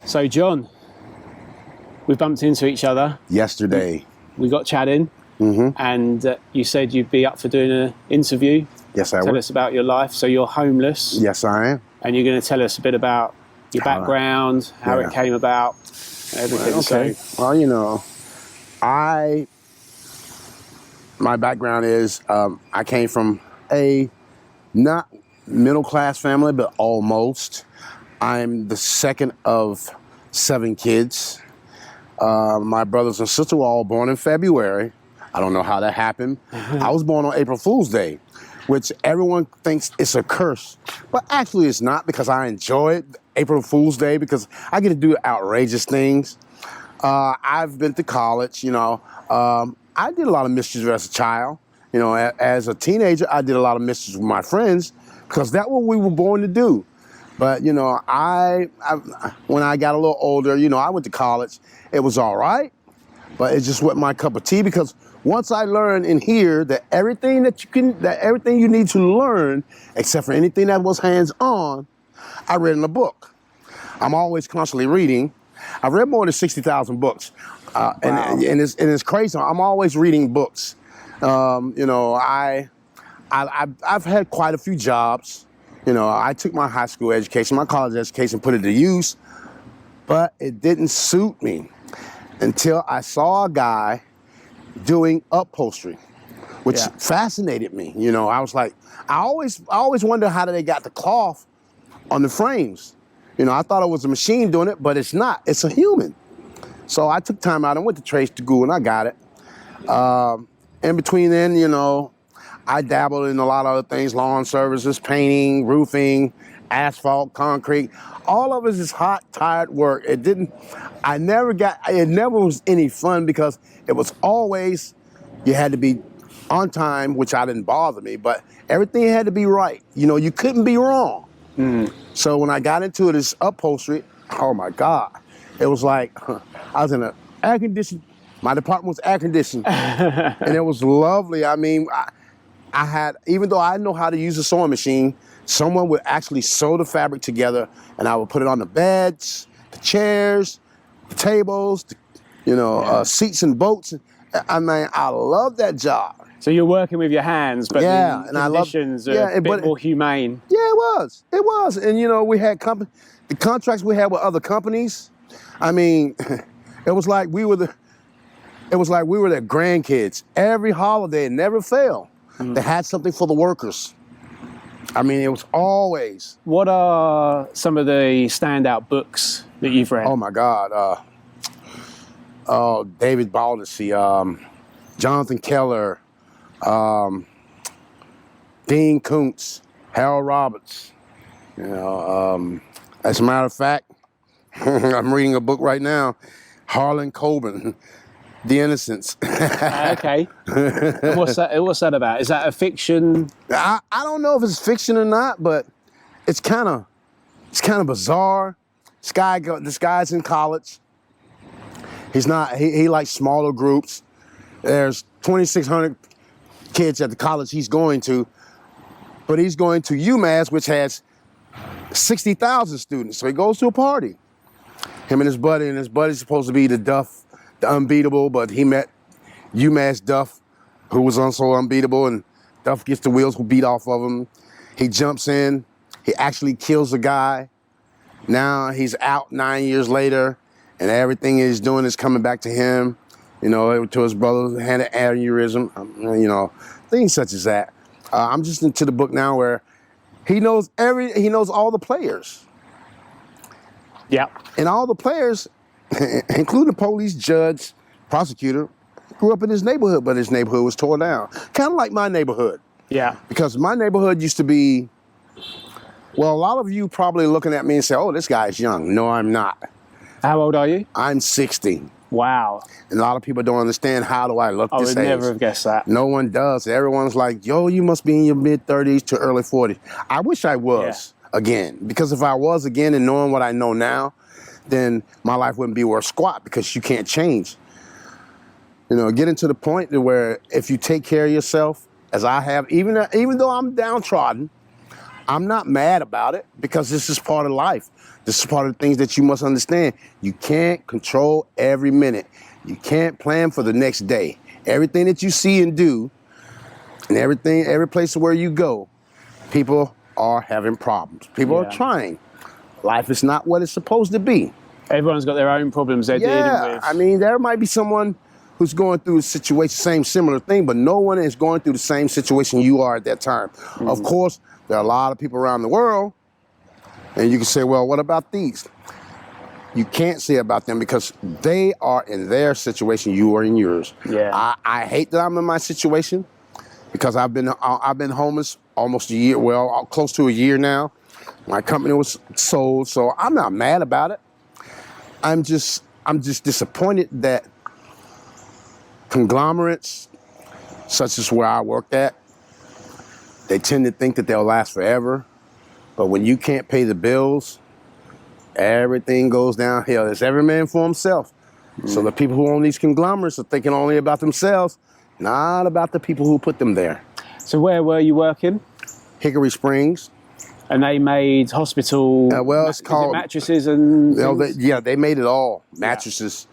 So, John, we bumped into each other. Yesterday. We got chatting, and you said you'd be up for doing an interview. Yes, I would. Tell us about your life. So you're homeless. Yes, I am. And you're going to tell us a bit about your background, how it came about, everything. Okay. So, well, you know, my background is I came from a not middle-class family, but almost. I'm the second of 7 kids. My brothers and sisters were all born in February. I don't know how that happened. I was born on April Fool's Day, which everyone thinks it's a curse. But actually it's not, because I enjoy it, April Fool's Day, because I get to do outrageous things. I've been to college, you know. I did a lot of mischief as a child. You know, as a teenager, I did a lot of mischief with my friends, because that's what we were born to do. But, you know, when I got a little older, you know, I went to college. It was all right, but it just wasn't my cup of tea, because once I learned in here that everything you need to learn, except for anything that was hands-on, I read in a book. I'm always constantly reading. I've read more than 60,000 books, wow. and it's crazy. I'm always reading books. You know, I've had quite a few jobs. You know, I took my high school education, my college education, put it to use, but it didn't suit me until I saw a guy doing upholstery, which fascinated me. You know, I was like, I always wondered how they got the cloth on the frames. You know, I thought it was a machine doing it, but it's not. It's a human. So I took time out and went to trade school, and I got it. In between then, you know, I dabbled in a lot of other things: lawn services, painting, roofing, asphalt, concrete. All of it is hot, tired work. It never was any fun, because it was always, you had to be on time, which didn't bother me, but everything had to be right. You know, you couldn't be wrong. So when I got into this upholstery, oh my God, it was like, I was in an air conditioned, my department was air conditioned, and it was lovely. I mean, I had, even though I know how to use a sewing machine, someone would actually sew the fabric together, and I would put it on the beds, the chairs, the tables, seats and boats. I mean, I love that job. So you're working with your hands, but the conditions are a bit more humane. Yeah, it was. It was. And, you know, we had the contracts we had with other companies. I mean, it was like we were their grandkids. Every holiday, it never failed. They had something for the workers. I mean, it was always. What are some of the standout books that you've read? Oh my God. David Baldacci, Jonathan Keller, Dean Koontz, Harold Roberts. You know, as a matter of fact, I'm reading a book right now, Harlan Coben, The Innocents. Okay. And what's that about? Is that a fiction? I don't know if it's fiction or not, but it's kind of bizarre. This guy's in college. He's not. He likes smaller groups. There's 2,600 kids at the college he's going to, but he's going to UMass, which has 60,000 students. So he goes to a party. Him and his buddy's supposed to be the Duff, the unbeatable, but he met UMass Duff, who was also unbeatable, and Duff gets the wheels beat off of him. He jumps in. He actually kills a guy. Now he's out 9 years later, and everything he's doing is coming back to him. You know, to his brother, had an aneurysm, you know, things such as that. I'm just into the book now where he knows all the players. Yeah. And all the players, including the police, judge, prosecutor, grew up in his neighborhood, but his neighborhood was torn down. Kind of like my neighborhood. Yeah. Because my neighborhood used to be, well, a lot of you probably looking at me and say, oh, this guy's young. No, I'm not. How old are you? I'm 60. Wow. And a lot of people don't understand, how do I look this age? I would never have guessed that. No one does. Everyone's like, yo, you must be in your mid-30s to early 40s. I wish I was again, because if I was again and knowing what I know now, then my life wouldn't be worth squat, because you can't change. You know, getting to the point where if you take care of yourself, as I have, even though I'm downtrodden, I'm not mad about it because this is part of life. This is part of the things that you must understand. You can't control every minute. You can't plan for the next day. Everything that you see and do, and every place where you go, people are having problems. People are trying. Life is not what it's supposed to be. Everyone's got their own problems they're dealing with. I mean, there might be someone who's going through a situation, similar thing, but no one is going through the same situation you are at that time. Of course, there are a lot of people around the world, and you can say, well, what about these? You can't say about them because they are in their situation, you are in yours. Yeah. I hate that I'm in my situation because I've been homeless almost a year, well, close to a year now. My company was sold, so I'm not mad about it. I'm just disappointed that conglomerates, such as where I worked at, they tend to think that they'll last forever. But when you can't pay the bills, everything goes downhill. It's every man for himself. So the people who own these conglomerates are thinking only about themselves, not about the people who put them there. So where were you working? Hickory Springs. And they made hospital it's called mattresses and they made it all. Mattresses,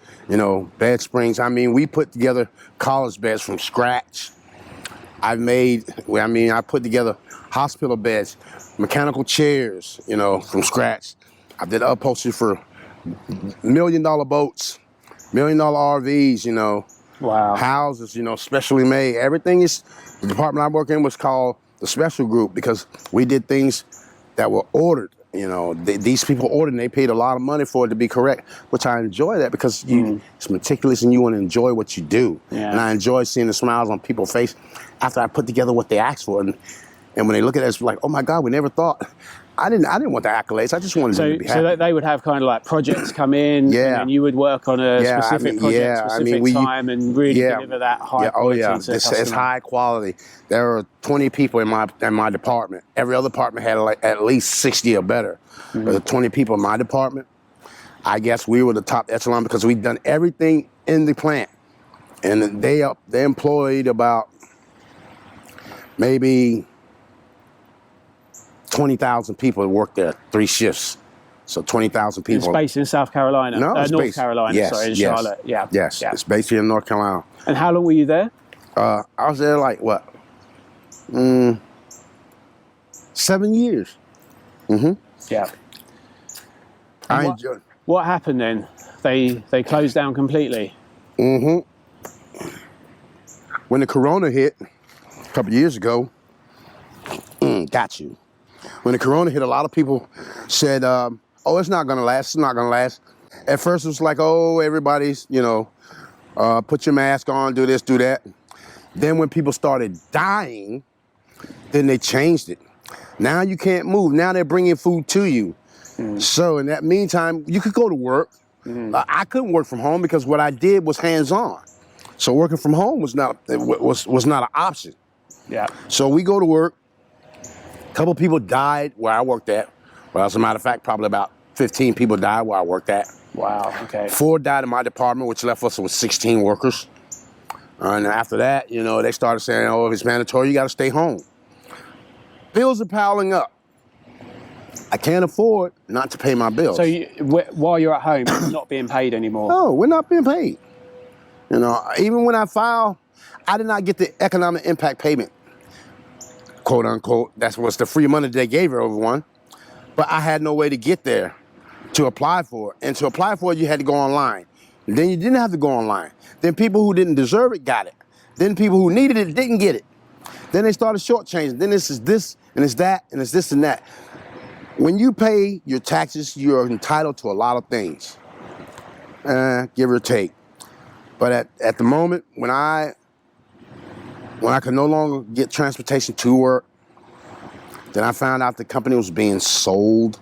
bed springs. I mean, we put together college beds from scratch. I put together hospital beds, mechanical chairs, from scratch. I did upholstery for $1 million boats, $1 million RVs, wow, houses, specially made. Everything is, the department I work in was called the special group because we did things that were ordered. These people ordered and they paid a lot of money for it to be correct, which I enjoy that because it's meticulous and you want to enjoy what you do. Yeah. And I enjoy seeing the smiles on people's face after I put together what they asked for. And when they look at it, it's like, oh my God, we never thought. I didn't want the accolades. I just wanted them to be happy. So they would have kind of like projects come in, and then you would work on a specific project, specific time, and really deliver that high quality to the customer. It's high quality. There are 20 people in my department. Every other department had like at least 60 or better. There are 20 people in my department. I guess we were the top echelon because we'd done everything in the plant, and they employed about maybe 20,000 people that work there, 3 shifts. So 20,000 people. It's based in South Carolina. No, it's North based, Carolina, yes, sorry, in yes, Charlotte. Yeah. Yes, it's based here in North Carolina. And how long were you there? I was there like, 7 years. Yeah. I enjoyed it. What happened then? They closed down completely? When the corona hit a couple years ago, got you. When the corona hit, a lot of people said, oh, it's not going to last. It's not going to last. At first, it was like, oh, everybody's, put your mask on, do this, do that. Then when people started dying, then they changed it. Now you can't move. Now they're bringing food to you. So in that meantime, you could go to work. I couldn't work from home because what I did was hands-on. So working from home was not an option. Yeah. So we go to work. A couple people died where I worked at. Well, as a matter of fact, probably about 15 people died where I worked at. Wow, okay. 4 died in my department, which left us with 16 workers. And after that, they started saying, oh, if it's mandatory, you got to stay home. Bills are piling up. I can't afford not to pay my bills. So while you're at home, you're not being paid anymore? No, we're not being paid. Even when I filed, I did not get the economic impact payment, quote unquote. That was the free money they gave everyone. But I had no way to get there to apply for it. And to apply for it, you had to go online. And then you didn't have to go online. Then people who didn't deserve it got it. Then people who needed it didn't get it. Then they started shortchanging. Then this is this, and it's that, and it's this and that. When you pay your taxes, you're entitled to a lot of things, give or take. But at the moment, when I could no longer get transportation to work, then I found out the company was being sold.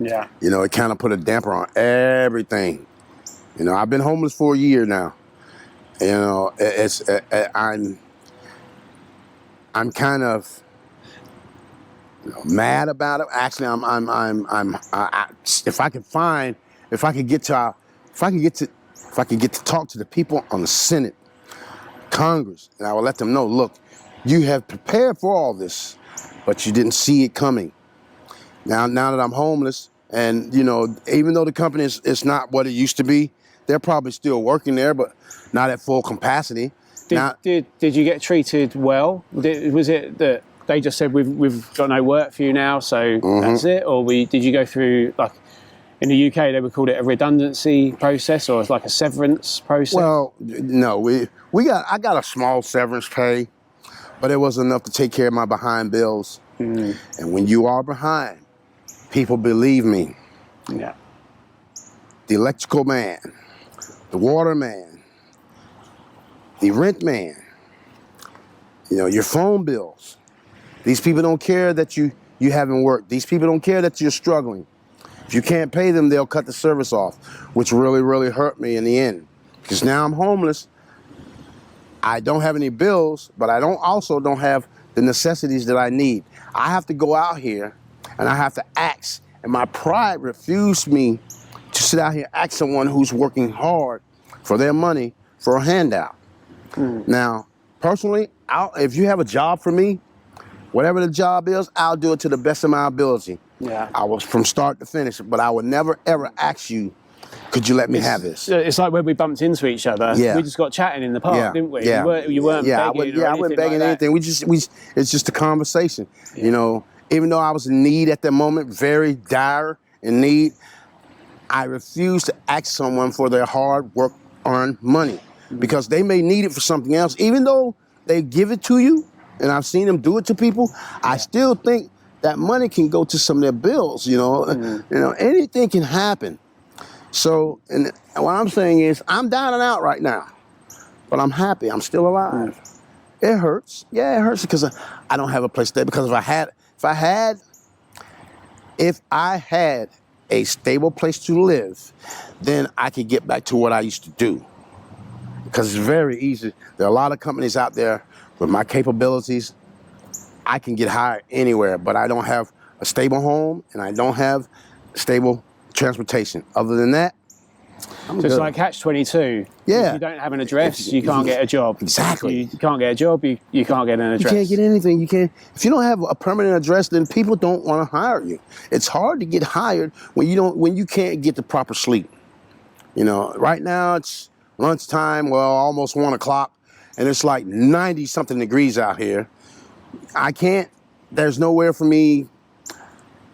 Yeah. It kind of put a damper on everything. I've been homeless for a year now. I'm kind of mad about it. Actually, if I could get to talk to the people on the Senate, Congress, and I would let them know, look, you have prepared for all this. but you didn't see it coming. Now that I'm homeless, and you know, even though the company is not what it used to be, they're probably still working there, but not at full capacity. Did you get treated well? Was it that they just said we've got no work for you now, so that's it, or did you go through, like in the UK they would call it a redundancy process, or it's like a severance process? Well, no, I got a small severance pay, but it was enough to take care of my behind bills. And when you are behind, people believe me. Yeah. The electrical man, the water man, the rent man, you know, your phone bills. These people don't care that you haven't worked. These people don't care that you're struggling. If you can't pay them, they'll cut the service off, which really, really hurt me in the end. Because now I'm homeless. I don't have any bills, but I also don't have the necessities that I need. I have to go out here and I have to ask. And my pride refused me to sit out here and ask someone who's working hard for their money for a handout. Now, personally, if you have a job for me, whatever the job is, I'll do it to the best of my ability. Yeah. I was from start to finish, but I would never ever ask you, could you let me have this? It's like when we bumped into each other. Yeah. We just got chatting in the park, didn't we? Yeah. You weren't begging. I wasn't begging like anything. It's just a conversation. Yeah. You know, even though I was in need at that moment, very dire in need, I refused to ask someone for their hard work earned money because they may need it for something else. Even though they give it to you, and I've seen them do it to people, I still think that money can go to some of their bills. You know, you know, anything can happen. So, and what I'm saying is, I'm down and out right now, but I'm happy. I'm still alive. It hurts. Yeah, it hurts because I don't have a place to stay. Because if I had a stable place to live, then I could get back to what I used to do. Because it's very easy. There are a lot of companies out there with my capabilities. I can get hired anywhere, but I don't have a stable home and I don't have stable transportation. Other than that, so it's like catch-22. Yeah. If you don't have an address, you can't get a job. Exactly. If you can't get a job, you can't get an address. You can't get anything. If you don't have a permanent address, then people don't want to hire you. It's hard to get hired when you can't get the proper sleep. You know, right now it's lunchtime, well, almost 1 o'clock, and it's like 90-something degrees out here. There's nowhere for me.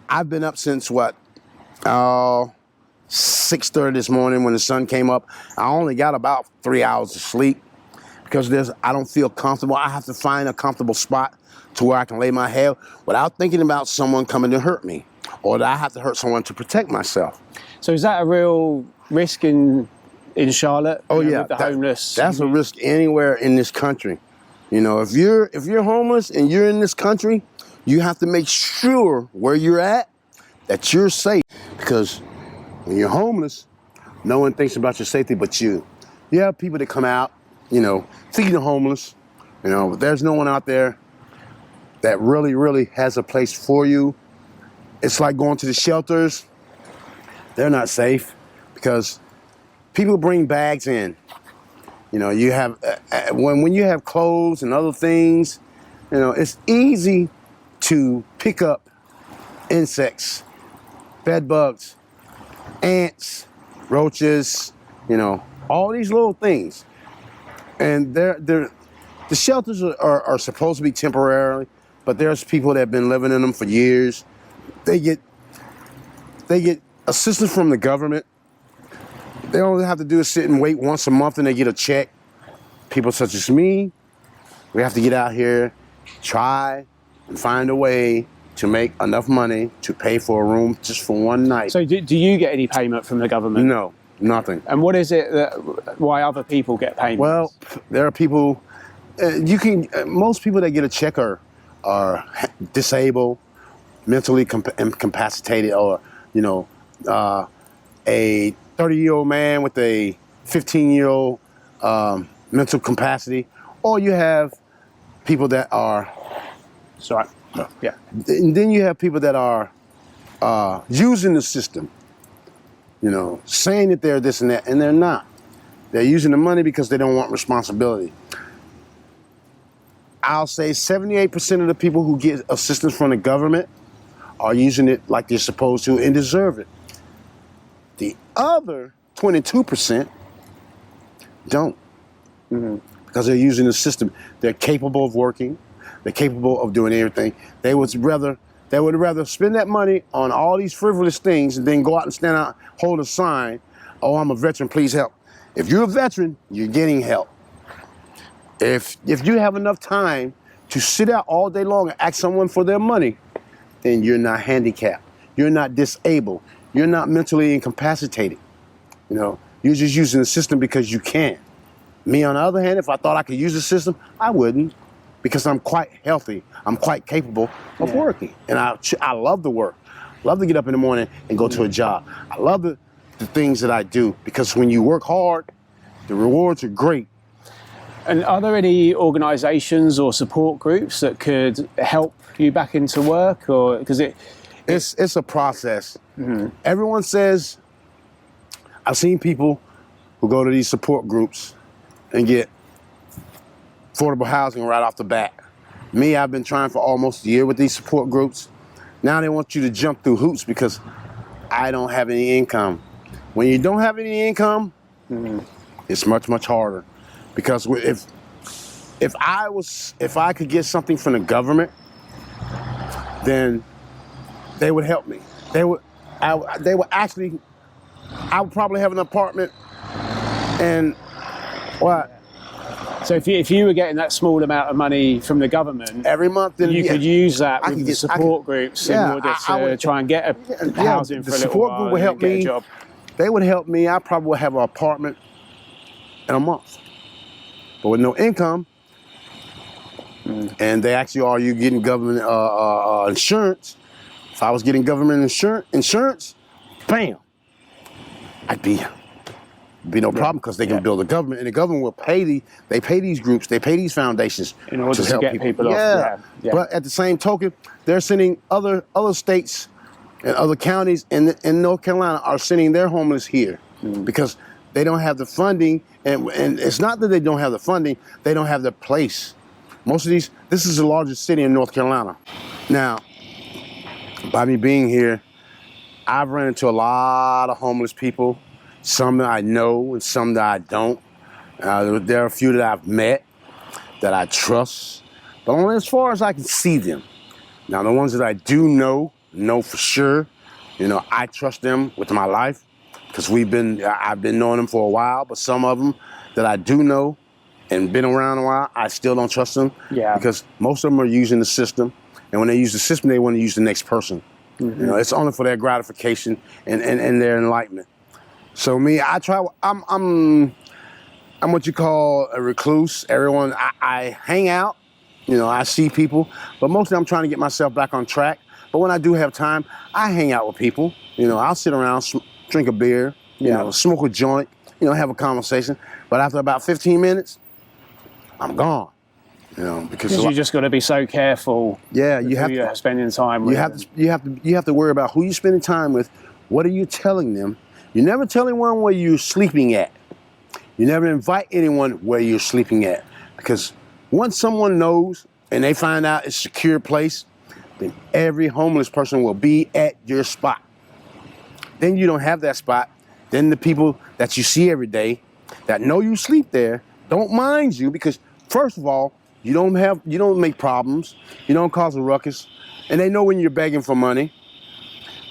I've been up since 6:30 this morning when the sun came up. I only got about 3 hours of sleep because I don't feel comfortable. I have to find a comfortable spot to where I can lay my head without thinking about someone coming to hurt me, or that I have to hurt someone to protect myself. So is that a real risk in Charlotte? Oh yeah, with the homeless. That's a risk anywhere in this country. You know, if you're homeless and you're in this country, you have to make sure where you're at that you're safe, because when you're homeless, no one thinks about your safety but you. You have people that come out, you know, feed the homeless, you know, but there's no one out there that really, really has a place for you. It's like going to the shelters. They're not safe because people bring bags in. You know, you have, when you have clothes and other things, you know, it's easy to pick up insects, bed bugs, ants, roaches, you know, all these little things. And the shelters are supposed to be temporary, but there's people that have been living in them for years. They get assistance from the government. They all they have to do is sit and wait once a month and they get a check. People such as me, we have to get out here, try and find a way to make enough money to pay for a room just for one night. So do you get any payment from the government? No, nothing. And what is it why other people get payments? Well, there are people, most people that get a check are disabled, mentally incapacitated, or, you know, a 30-year-old man with a 15-year-old mental capacity, or you have people that are, sorry, yeah. And then you have people that are using the system, you know, saying that they're this and that, and they're not. They're using the money because they don't want responsibility. I'll say 78% of the people who get assistance from the government are using it like they're supposed to and deserve it. The other 22% don't. Because they're using the system. They're capable of working. They're capable of doing everything. They would rather spend that money on all these frivolous things and then go out and stand out, hold a sign, "Oh, I'm a veteran, please help." If you're a veteran, you're getting help. If you have enough time to sit out all day long and ask someone for their money, then you're not handicapped. You're not disabled. You're not mentally incapacitated. You know, you're just using the system because you can. Me, on the other hand, if I thought I could use the system, I wouldn't, because I'm quite healthy. I'm quite capable of working, and I love to work. Love to get up in the morning and go to a job. I love the things that I do, because when you work hard, the rewards are great. And are there any organisations or support groups that could help you back into work, or because it's a process? Everyone says, I've seen people who go to these support groups and get affordable housing right off the bat. Me, I've been trying for almost a year with these support groups. Now they want you to jump through hoops because I don't have any income. When you don't have any income, it's much, much harder. Because if I could get something from the government, then they would help me. I would probably have an apartment, and what? So if you were getting that small amount of money from the government every month, then you could use that with the support groups in order to try and get a housing for a little while. The support group would help me. Get a job. They would help me. I probably would have an apartment in a month, but with no income. And they actually are you getting government insurance. If I was getting government insurance, bam, I'd be no problem, because they can build a government, and the government will pay these groups, they pay these foundations in order to help get people off. Yeah. But at the same token, they're sending other states and other counties in North Carolina are sending their homeless here because they don't have the funding, and it's not that they don't have the funding, they don't have the place. Most of this is the largest city in North Carolina. Now, by me being here, I've run into a lot of homeless people, some that I know and some that I don't. There are a few that I've met that I trust, but only as far as I can see them. Now, the ones that I do know for sure, I trust them with my life, because I've been knowing them for a while, but some of them that I do know and been around a while, I still don't trust them. Yeah. Because most of them are using the system, and when they use the system, they want to use the next person. It's only for their gratification and their enlightenment. So me, I'm what you call a recluse. Everyone, I hang out, I see people, but mostly I'm trying to get myself back on track. But when I do have time, I hang out with people. I'll sit around, drink a beer, smoke a joint, have a conversation. But after about 15 minutes, I'm gone. Because you just got to be so careful. Yeah, you have to spending time with. You have to worry about who you're spending time with. What are you telling them? You never tell anyone where you're sleeping at. You never invite anyone where you're sleeping at, because once someone knows and they find out it's a secure place, then every homeless person will be at your spot. Then you don't have that spot. Then the people that you see every day that know you sleep there don't mind you, because first of all, you don't make problems, you don't cause a ruckus, and they know when you're begging for money.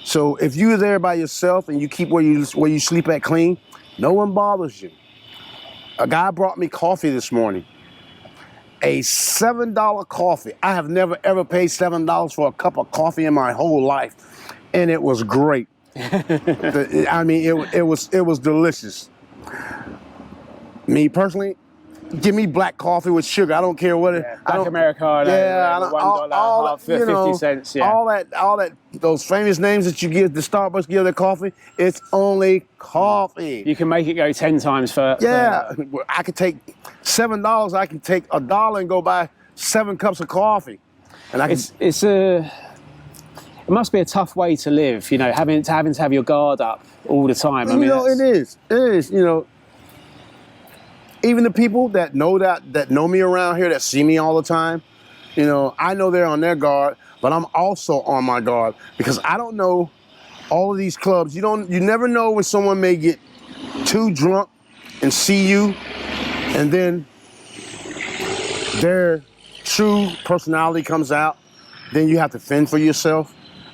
So if you're there by yourself and you keep where you sleep at clean, no one bothers you. A guy brought me coffee this morning. A $7 coffee. I have never ever paid $7 for a cup of coffee in my whole life, and it was great. I mean, it was delicious. Me personally, give me black coffee with sugar. I don't care what it. Black Americano. Yeah, $1, 50 cents. Yeah. All that. Those famous names that you give the Starbucks give their coffee. It's only coffee. You can make it go 10 times for. Yeah, I could take $7. I can take $1 and go buy 7 cups of coffee. And it must be a tough way to live. Having to have your guard up all the time. I mean, it is. It is. even the people that know me around here, that see me all the time, you know, I know they're on their guard, but I'm also on my guard because I don't know all of these clubs. You never know when someone may get too drunk and see you, and then their true personality comes out. Then you have to fend for yourself.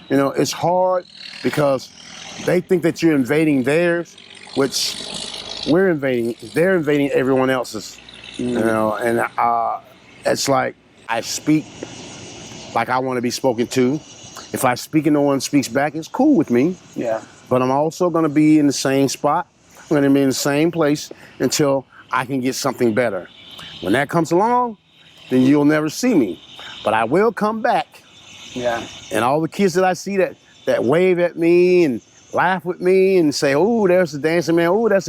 You know, it's hard because they think that you're invading theirs, which they're invading everyone else's. You know, and it's like I speak like I want to be spoken to. If I speak and no one speaks back, it's cool with me. Yeah. But I'm also going to be in the same spot. I'm going to be in the same place until I can get something better. When that comes along, then you'll never see me. But I will come back. Yeah. And all the kids that I see that wave at me and laugh with me and say, "Oh, there's the dancing man. Oh, there's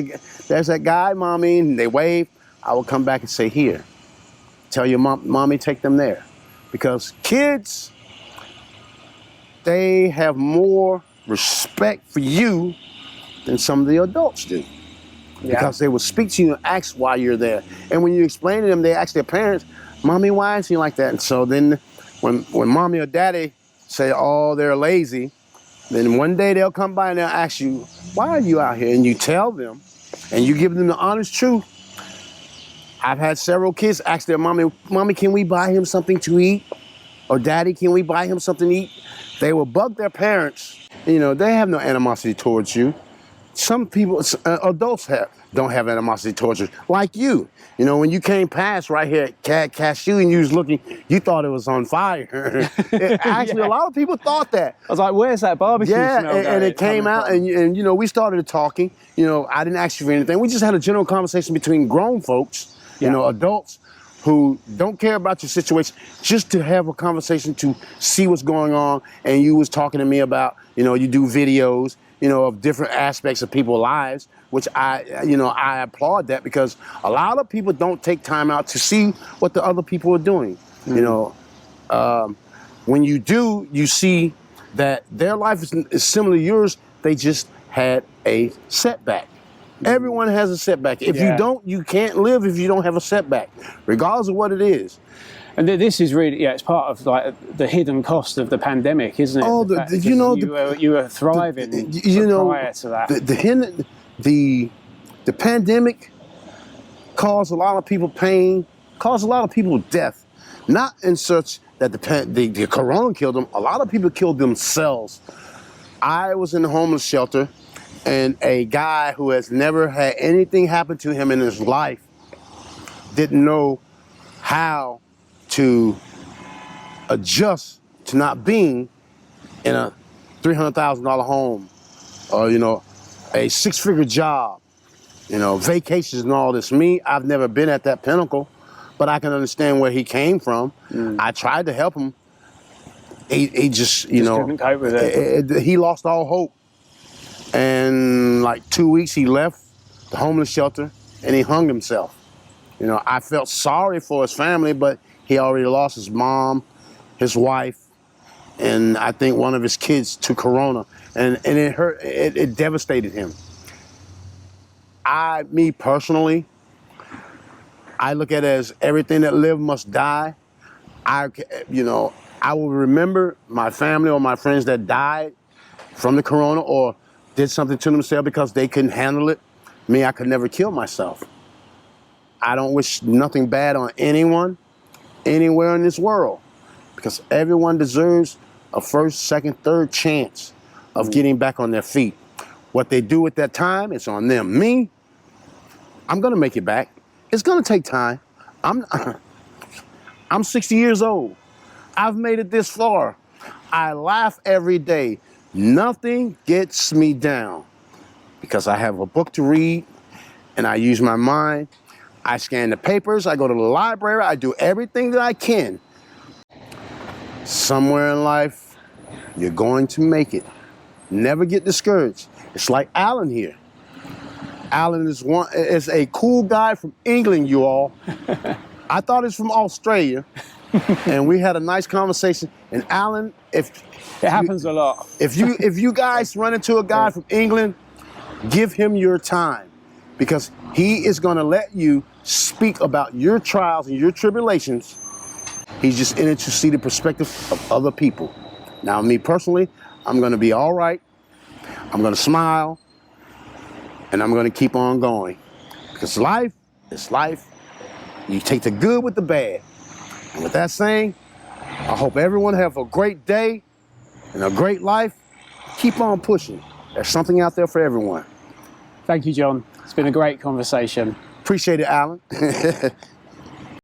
that guy, mommy," and they wave. I will come back and say, "Here, tell your mommy, take them there," because kids, they have more respect for you than some of the adults do. Yeah. Because they will speak to you and ask why you're there. And when you explain to them, they ask their parents, "Mommy, why is he like that?" And so then when mommy or daddy say, "Oh, they're lazy," then one day they'll come by and they'll ask you, "Why are you out here?" And you tell them, and you give them the honest truth. I've had several kids ask their mommy, "Mommy, can we buy him something to eat?" Or, "Daddy, can we buy him something to eat?" They will bug their parents. You know, they have no animosity towards you. Some people, adults don't have animosity towards you, like you. You know, when you came past right here at Cashew and you was looking, you thought it was on fire. Actually, yeah. A lot of people thought that. I was like, "Where's that barbecue smell going?" And it came out, and you know, we started talking. You know, I didn't ask you for anything. We just had a general conversation between grown folks, you know, adults who don't care about your situation, just to have a conversation to see what's going on. And you was talking to me about, you know, you do videos, you know, of different aspects of people's lives, which I applaud that, because a lot of people don't take time out to see what the other people are doing. Mm-hmm. You know, when you do, you see that their life is similar to yours. They just had a setback. Everyone has a setback. If you don't, you can't live if you don't have a setback, regardless of what it is. And this is really, it's part of like the hidden cost of the pandemic, isn't it? Oh, you were thriving prior to that. The pandemic caused a lot of people pain, caused a lot of people death. Not in such that the corona killed them. A lot of people killed themselves. I was in the homeless shelter, and a guy who has never had anything happen to him in his life didn't know how to adjust to not being in a $300,000 home, or, you know, a six-figure job, you know, vacations and all this. Me, I've never been at that pinnacle, but I can understand where he came from. I tried to help him. He just couldn't cope with it. He lost all hope. And like 2 weeks, he left the homeless shelter and he hung himself. You know, I felt sorry for his family, but he already lost his mom, his wife, and I think one of his kids to corona. And it hurt, it devastated him. Me personally, I look at it as everything that live must die. I will remember my family or my friends that died from the corona or did something to themselves because they couldn't handle it. Me, I could never kill myself. I don't wish nothing bad on anyone, anywhere in this world, because everyone deserves a first, second, third chance of getting back on their feet. What they do at that time, it's on them. Me, I'm gonna make it back. It's gonna take time. I'm 60 years old. I've made it this far. I laugh every day. Nothing gets me down because I have a book to read and I use my mind. I scan the papers, I go to the library, I do everything that I can. Somewhere in life, you're going to make it. Never get discouraged. It's like Alan here. Alan is a cool guy from England, you all. I thought he was from Australia. And we had a nice conversation. And Alan, it happens a lot. If you guys run into a guy from England, give him your time, because He is going to let you speak about your trials and your tribulations. He's just in it to see the perspective of other people. Now, me personally, I'm going to be all right. I'm going to smile. And I'm going to keep on going. Because life is life. You take the good with the bad. And with that saying, I hope everyone have a great day and a great life. Keep on pushing. There's something out there for everyone. Thank you, John. It's been a great conversation. Appreciate it, Alan.